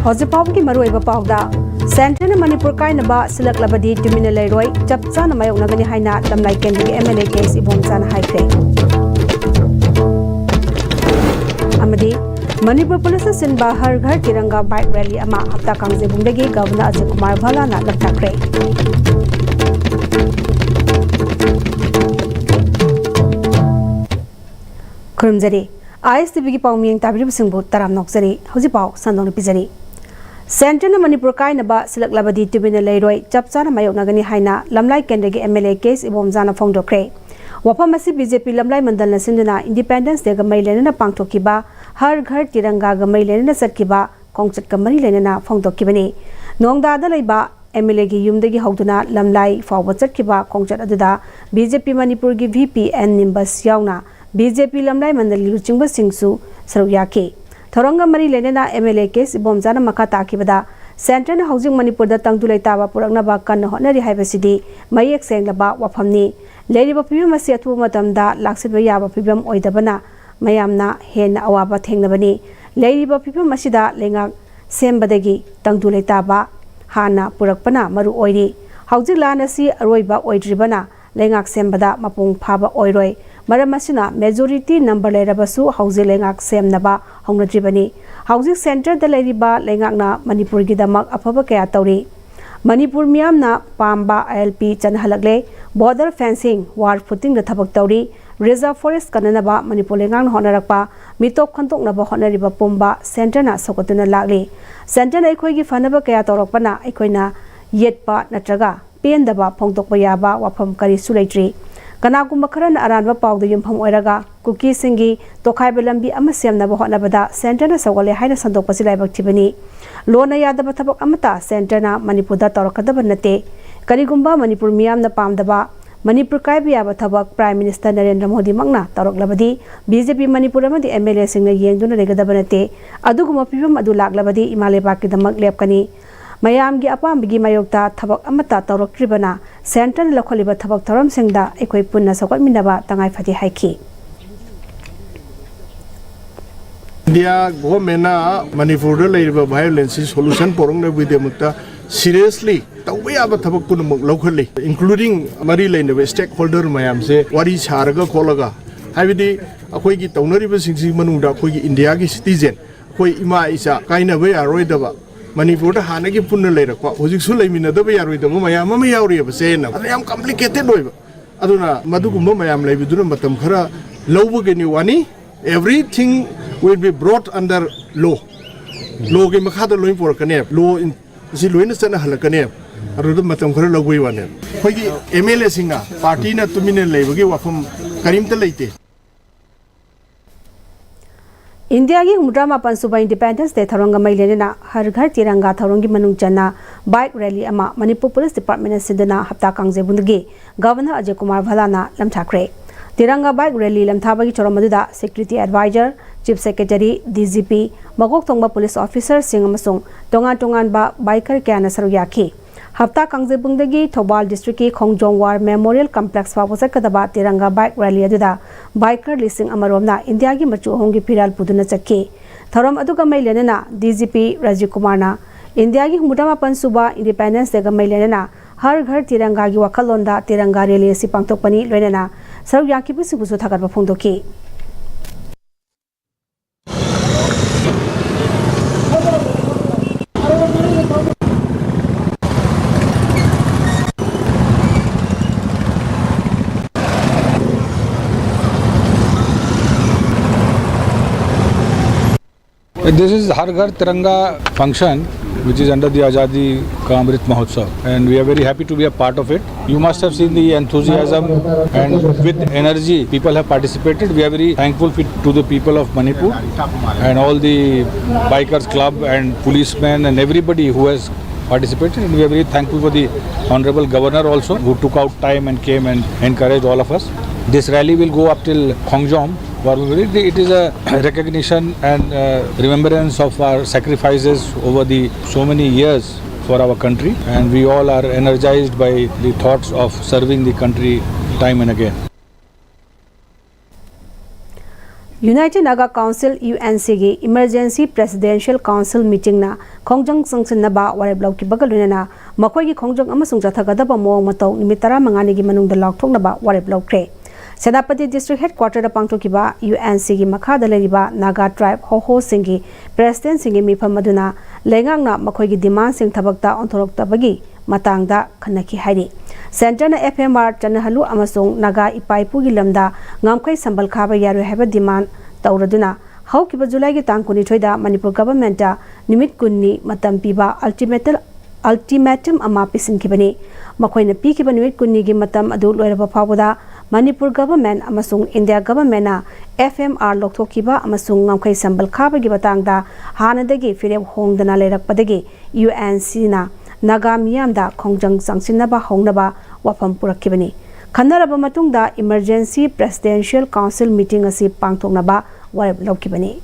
Hozipau ki maruiba pauda Central Manipur kainaba silaklabadi tumina leiroi chapcha na mayok nagani haina lamlai kendi MLA case ibomchan haikre amadi Manipur Police sinba Har Ghar Tiranga bike rally ama hapta kangjebungdagi Governor Ajay Kumar Bhala na lamthakre Kurumjari ISTV ki paumiyeng tabirib singbu taram nokjari hojipau sandong pijari Central Manipur kainaba silaklabadi tumina leiroi chapcha na mayok nagani haina lamlai kendagi MLA case ibomjana phongdokre Wapamasi BJP lamlai mandal na sinduna Independence Day ga mailena pangthokiba Har Ghar Tiranga ga mailena satkiba kongchat ka mari lena phongdokibani nongda da leiba MLA gi yumdagi hawduna lamlai fawba chatkiba kongchat aduda BJP Manipur gi VP N Nimbas yauna BJP lamlai mandal gi luchingba singsu saruyaki thoranga mari lena MLA case bomjana makha takibada Central Housing Manipur da tangdulai tawa purakna ba kan honari haibasidi mayek senglaba wafamni Lady Pim masi athu matamda laksitba yaba pibam oidabana mayamna hen awaba thengnabani Lady Pim masida lenga sembadagi tangdulai taba hana purakpana maru oiri haujilana si aroiba oidribana lengak sembada mapung phaba oiroi maramasina majority number lerabasu hauji lengak semnaba hongnadribani housing center da leriba lengakna Manipur gi damak afaba kaya tawri Manipur miyamna pamba ILP chanhalagle border fencing war footing da thabak tawri reserve forest kananaba Manipur lengang honarakpa mitop khantok naba honariba pumba center na sokotuna lagli center na ekhoi gi fanaba kaya tawrakpana ekhoina yetpa natraga pendaba phongtokpa yaba wafam kari sulaitri Kanagumba karan aranba pawda yumpham oiraga kuki singi tokhaiba lambi ama semnaba honabada center na sawale haina sandokpa silaibak thibani lona yadaba thabak amata center na Manipur da tawrakadaba nate karigumba Manipur miyam na pamdaba Manipur kaiba yaba thabak Prime Minister Narendra Modi magna tawraklabadi BJP Manipur amadi MLA singna yengduna regadaba nate aduguma pibam adu laklabadi imaleba kidamak lepkani Mayam gi apam bigi mayokta thabak amata tawrakribana Central lakholiba thabak tharam singda ekoi punna sokot minaba tangai phati haiki India government na Manipur da leiba violence solution porong na videmukta seriously tawya ba thabak kun muk lokhali including mari leina stakeholder mayam se wari charaga kholaga habidi akoi gi tawnariba singsi manungda akoi gi India gi citizen akoi ima isa kaina ba yaroidaba Manipur da hanagi punna leirakpa hojik su leiminadaba yaroidaba mayam ma yauriba sena yam complicated loiba aduna madugumba mayam leibiduna matam khara lowbugeni wani everything will be brought under law law ge makhada loin por kane law in si loin sana halakane aru matam khara logoi wane khoi gi MLA singa party na tumine leibagi wafam karimta leite India gi humdrama pansuba Independence Day tharanga mailena Har Ghar Tiranga tharongi manung chana bike rally ama Manipur Police Department sidana hapta kangje bundagi Governor Ajay Kumar Bhala na lamthakre Tiranga bike rally lamthabagi choromaduda Security Advisor Chief Secretary DGP magok thongba police officer sing amasung tongan ba biker kana saruyaki hapta kangje bungdagi Thobal district ki Khongjong War Memorial Complex fa wasakadaba Tiranga bike rally aduda biker listing amaromna India gi machu hongi piral puduna chakki thoram aduga mailena DGP Rajiv Kumar na India gi humudama pansuba Independence Day ga mailena Har Ghar Tiranga gi wakhalonda Tiranga rally si pangtokpani loinana saruyaki busu thagatba phongdoki This is Har Ghar Tiranga function which is under the Azadi Ka Amrit Mahotsav and we are very happy to be a part of it. You must have seen the enthusiasm and with energy people have participated. We are very thankful to the people of Manipur and all the bikers club and policemen and everybody who has participated, and we are very thankful for the Honorable Governor also who took out time and came and encouraged all of us. This rally will go up till Khongjom. It is a recognition and remembrance of our sacrifices over the so many years for our country, and we all are energized by the thoughts of serving the country time and again. United Naga Council UNC gi Emergency Presidential Council meeting na khongjang sangsin na ba wareb lok ki bagaluna na makoi gi khongjang amasung jathaga ba mong matau nimit 15 gi manung da lok thok na ba wareb lok kre Senapati District Headquarter da pangtok ki ba UNC gi makha da lari ba Naga Tribe ho singi President singi mifam maduna lengang na makoi gi demand sing thabakta onthorok ta bagi matang da khanaki hairi Center na FMR Chanahalu amasung Naga Ipaipu gi lamda ngamkai sambal khaba yaru haba demand tauraduna haukiba July gi tang kuni thoida Manipur government da nimit kunni matam piba ultimatum ama pisin kibani makoina pi kiba nimit kunni gi matam adu loiraba phawda Manipur government amasung India government na FMR lokthokiba amasung ngamkai sambal khaba gi batangda hanadagi fireb hongdana lerakpadagi UNC na Naga miyamda khongjang sangsinaba hongnaba wafam purakibani khanaraba matungda Emergency Presidential Council meeting asi pangthoknaba wareb lokibani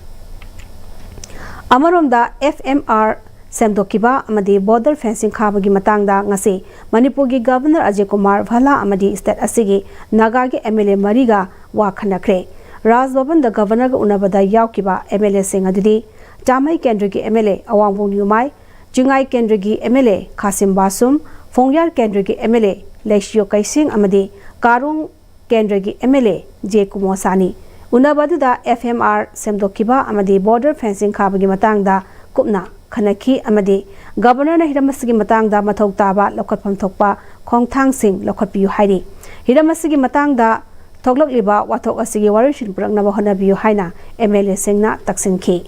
Amaromda FMR semdokiba amadi border fencing khabagi matangda ngasi Manipur gi Governor Ajay Kumar Bhala amadi state asigi Naga gi MLA mariga wa khanakre Raj Bhavan da Governor ga unabada yaukiba MLA sing adidi Jamai Kendra gi MLA Awangwong Yumai Jingai Kendra gi MLA Kasim Basum Fongyar Kendra gi MLA Leishio Kaising amadi Karung Kendra gi MLA J Kumosani unabadu da FMR semdokiba amadi border fencing khabagi matangda kupna khanaki amadi Governor na hiramasigi matangda mathau taba lokhatpham thokpa khongthang sing lokhatpiyu hairi hiramasigi matangda thoklakliba wathok asigi warishin puraknaba honabiyu haina MLA singna taksinki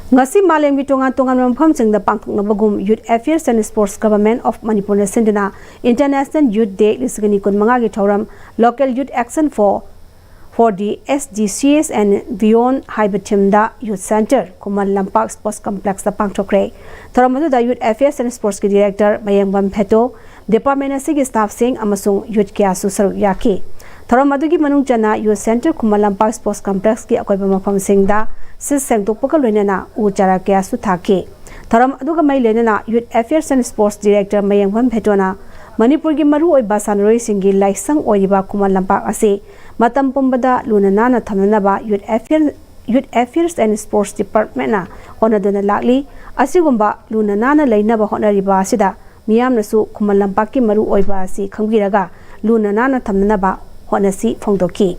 ngasi malem gi tongan mampham singda pangthoknaba gum Youth Affairs and Sports Government of Manipur na sindina International Youth Day lisgani kun manga gi thoram Local Youth Action for the SGCS and Beyond Haibatimda Youth Center Kumal Lampak Sports Complex da pangthokre thoramadu da Youth Affairs and Sports ki Director Mayangbam Pheto Department asigi staff sing amasung youth kya su saruk yaki thoramadu gi manung chana Youth Center Kumal Lampak Sports Complex ki akoiba mafam singda sis sengtokpaka loinana uchara kya su thaki thoram aduga mai lenana Youth Affairs and Sports Director Mayangbam Phetona Manipur gi maru oi basanroi singi laisang oiba Kumal Lampak ase matam pumbada lunana na thamnaba Youth Affairs and Sports Department na onaduna lakli asigumba lunana na leinaba honariba asida miyamna su Kumal Lampak ki maru oiba asi khangbiraga lunana na thamnaba honasi phongdoki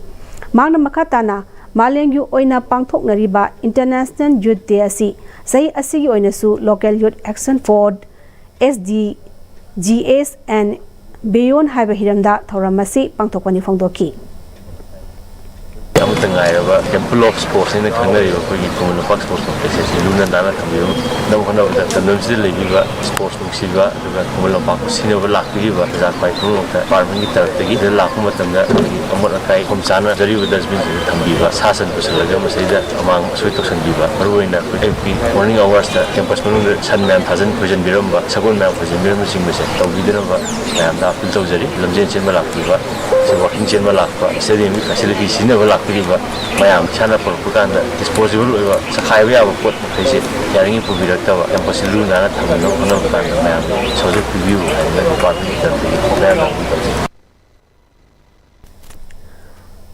mangna makatana Malengyu oina pangthoknariba International Youth Day asi sai asigi oina su Local Youth Action for SDGs and Beyond Haiba hiramda thoramasi pangthokpani phongdoki Amutangayaba Temple of Sports in the Kangaroo for you from the Fox Sports Complex Luna Dana Tamu no one of the Tanumzilla Sports Musiva the Kumula Park Sino Lakiva that by farming it out the Lakumatanga Amonakai from Sana the river that's been Tambiva Sasan Pusalaga Masada among Sweetos and Diva Ruina MP morning hours the campus Sunman hasn't present Biramba second man was in Birma Singers Tavidava and after Tozari Lamjan Malakiva so walking Malaka stadium facilities never Lakiva Mayam Chana propaganda disposable sa highway our port kasi yaring ipubiraktawa campus Luna na tamano ano pa mayam so the preview and the department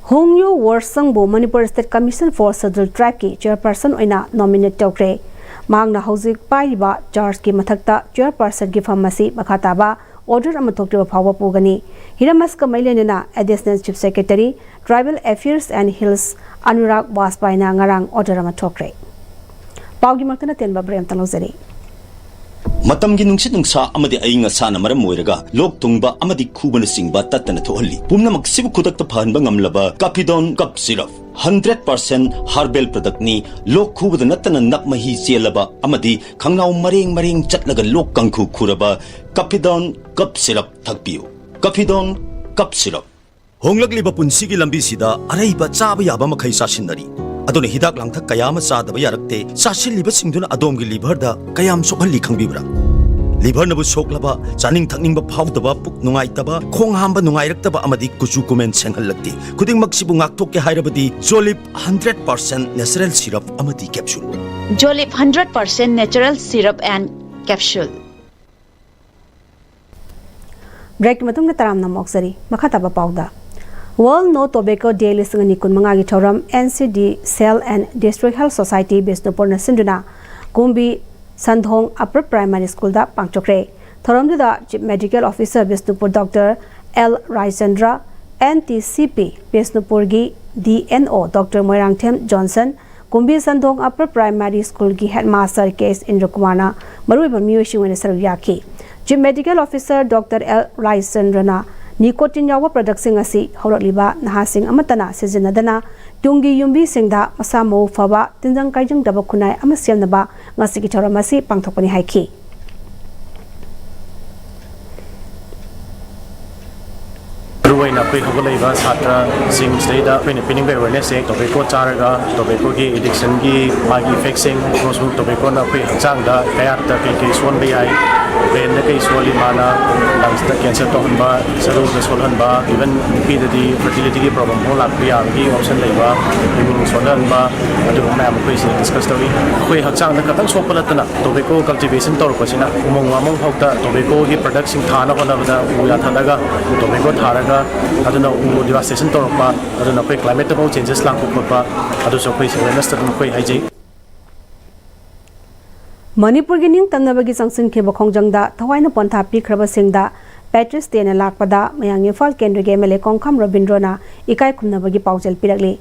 Hongyo Warsangbo Manipur State Commission for Scheduled Tribe ki chairperson oina nominate tawkre mangna hojik paiba charge ki mathakta chairperson ki pharmacy makhataba order amathoktiba phawa pugani hiramas kamailenena additional chief secretary Tribal Affairs and Hills Anurag Waspaina ngarang order amathokre paugi maktana tenba brem talozari Matam gi nungsit nungsa amadi ainga sana maram moiraga lok tungba amadi khubana singba tatana thohalli pumna maksibu khudakta phanba ngamlaba Capidon cup syrup 100% herbal product ni lok khubada natana nakmahi chelaba amadi khangnau mareng chatlaga lok kangkhu khuraba Capidon cup syrup thakpiu Capidon cup syrup honglakliba punsigi lambi sida araiba chaba yaba makhai sasinari adone hidak langthak kayama sadaba yarakte sasilliba singduna adomgi liver da kayam sokhalli khangbibra liver nabu soklaba chaning thakningba phawdaba puk nungaitaba khong hamba nungairaktaba amadi kuchu kumen senghallakti khuding maksibu ngaktokke hairabadi Jolip 100% natural syrup amadi capsule Jolip 100% natural syrup and capsule break matung na taram na moksari makataba pauda World No Tobacco Day listing kunmanga gi thoram NCD Cell and District Health Society Bisnupur na sinduna Kumbi Sandhong Upper Primary School da pangchokre thoram da Chief Medical Officer Bisnupur Dr. L. Raichandra NTCP Bisnupur gi DNO Dr. Moirangthem Johnson Kumbi Sandhong Upper Primary School gi Headmaster Case Indrukumana Maruiba Miyushi wena saruyaki Chief Medical Officer Dr. L. Raichandra Nicotine yawa production asi haurakliba nahasing amatana sizinadana tungi yumbi singda masamo faba tinjang kaijang daba kunai amasyamnaba ngasigi thoramasi pangthokpani haiki Ruwaina pui hawalaiba satra sing sida pui pinning awareness se tobacco charaga tobacco gi addiction gi magi fixing also tobacco na pui hangchang da kayar ta ke son bi ai ben na kai soli mana lungs ta cancer to hanba saru ga sol hanba even pi di fertility gi problem ho lak bi gi option laiba immune son hanba adu ma am pui se discuss tawi pui hangchang na katang so palatana tobacco cultivation tor ko sina umong among hokta tobacco gi production thana hona bada uya thanaga tobacco tharaga aduna devastation torpa aduna koi climatable changes lang ko pa adu so koi awareness ta koi haiji Manipur gi ning tamnabagi sangsin kheba khongjangda thawaina pontha pi khraba singda Patrice Tena lakpada mayang Ifal Kendra ge MLA Kongkham Robindro na ikai khumnabagi paujel pirakli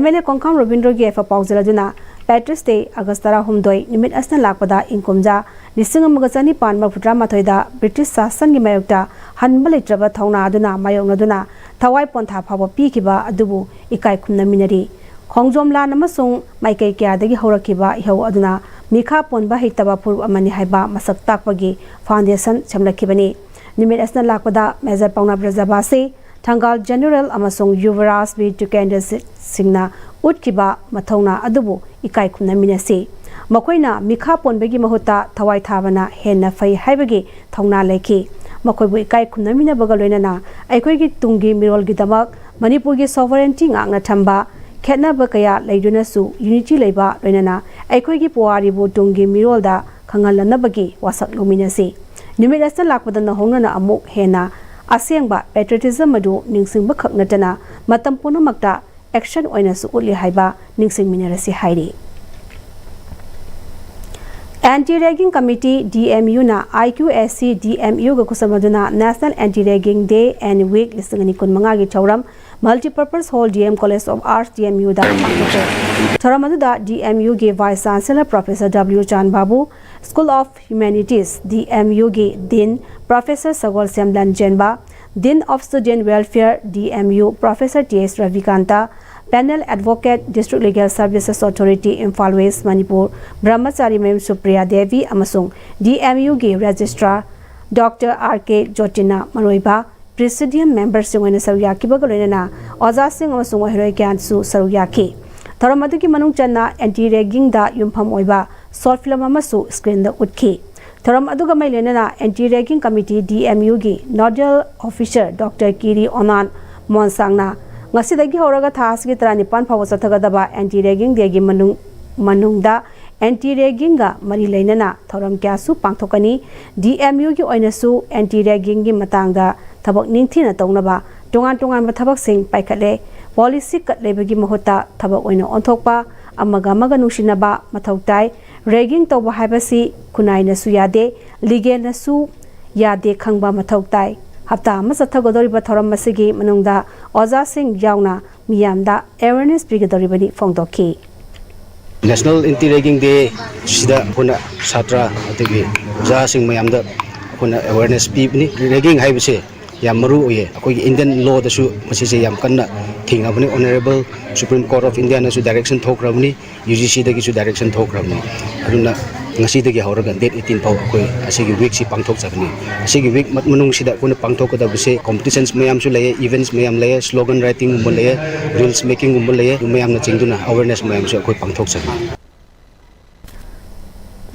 MLA Kongkham Robindro ge fa paujel aduna Patrice Te Agastara humdoi nimit asna lakpada inkumja lisingam panma futra mathoida British Sasan gi mayokta hanba leitraba thongna aduna mayong aduna thawai pontha phawa pi kiba adubu ikai khumna minari khongjomla namasung maikai kya dagi horakiba ihau aduna Mikha ponba hitaba pur amani haiba masak takpagi foundation chamlakibani nimit asna lakpada Major Pauna Brajabasi Thangal General amasung Yuvaras B Tukender Singna utkiba mathongna adubu ikai khumna minasi makoina Mikha ponbagi mahuta thawai thabana henna fai haibagi thongna leki makoibu ikai khumna mina bagaloinana aikoigi tungi mirol gi damak Manipur gi sovereignty ngakna thamba Khetnaba kaya leidunasu unity leiba loinana aikoigi puari bu tungi mirolda khangalanabagi wasak luminasi nimit asna lakpada na hongnana amuk hena asengba patriotism adu ningsingba khaknatana matam punamakta action oinasu utli haiba ningsing minarasi hairi Anti-Ragging Committee DMU na IQSC DMU ga kusamaduna National Anti-Ragging Day and Week listingani kunmanga gi chauram Multipurpose Hall DM College of Arts DMU da Thoramadu da DMU gi Vice Chancellor Professor W Chan Babu School of Humanities DMU gi Dean Professor Sagol Semlan Jenba Dean of Student Welfare DMU Professor T.S. Ravikanta Panel Advocate District Legal Services Authority Imphal West Manipur Brahmachari Mem Supriya Devi amasung DMU gi Registrar Dr. R.K. Jotina Maroiba Presidium Member Singwena Saruyaki Bagolena Oza Singh amasung Wahiroi Kyansu Saruyaki Thoramadu ki manung channa anti-ragging da yumpham oiba short film amasu screen da utki Thoram aduga mailena anti-ragging committee DMU gi nodal officer Dr. Kiri Onan Monsangna Ngasidagi horaga thasgi tranipan phawasathagadaba anti-ragging degi manungda anti-ragging ga mari leinana thoram kyasu pangthokani DMU gi oinasu anti-ragging gi matangda thabak ningthina tawnaba tongan thabak sing paikhatle policy katlebagi mahuta thabak oina onthokpa amaga nushinaba mathautai ragging tawba haibasi kunaina su yade legal na su yade khangba mathautai hafta ama sathagodoriba thoram masigi manungda Oza Singh yauna miyamda awareness brigadoribani fongdoki National Anti-Ragging Day sida kona satra atigi Oza Singh mayamda kona awareness pibni ragging haibase yam maru oye akoi Indian law da su masise yam kanna thingabani Honorable Supreme Court of India na su direction thokrabni UGC da gi su direction thokrabni aduna ngasi dagi horaga date 18 pau akoi asigi week si pangthok chakni asigi week manung sida kona pangthok da bise competitions mayam su laye events mayam laye slogan writing gum laye reels making gum laye mayam na chingduna awareness mayam su akoi pangthok chakni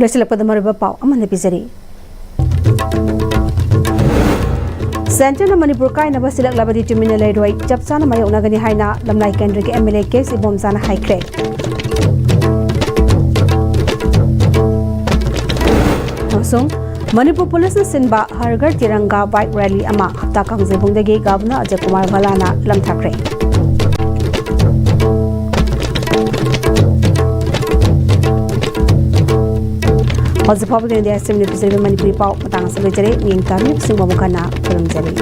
Lesilapad mariba pau amane bizari Center na Manipur kai na basilak labadi tumina leiroi chapsana mayok nagani haina lamlai kendra ke MLA case ibom sana haikre Song Manipur Police na sinba Har Ghar Tiranga bike rally ama hapta kangjebungdagi Governor Ajay Kumar Bhalana lamthakre. House Public India Assembly President Manipuri Pau matang sa lejare ning tamip sing mamukana kurang jari.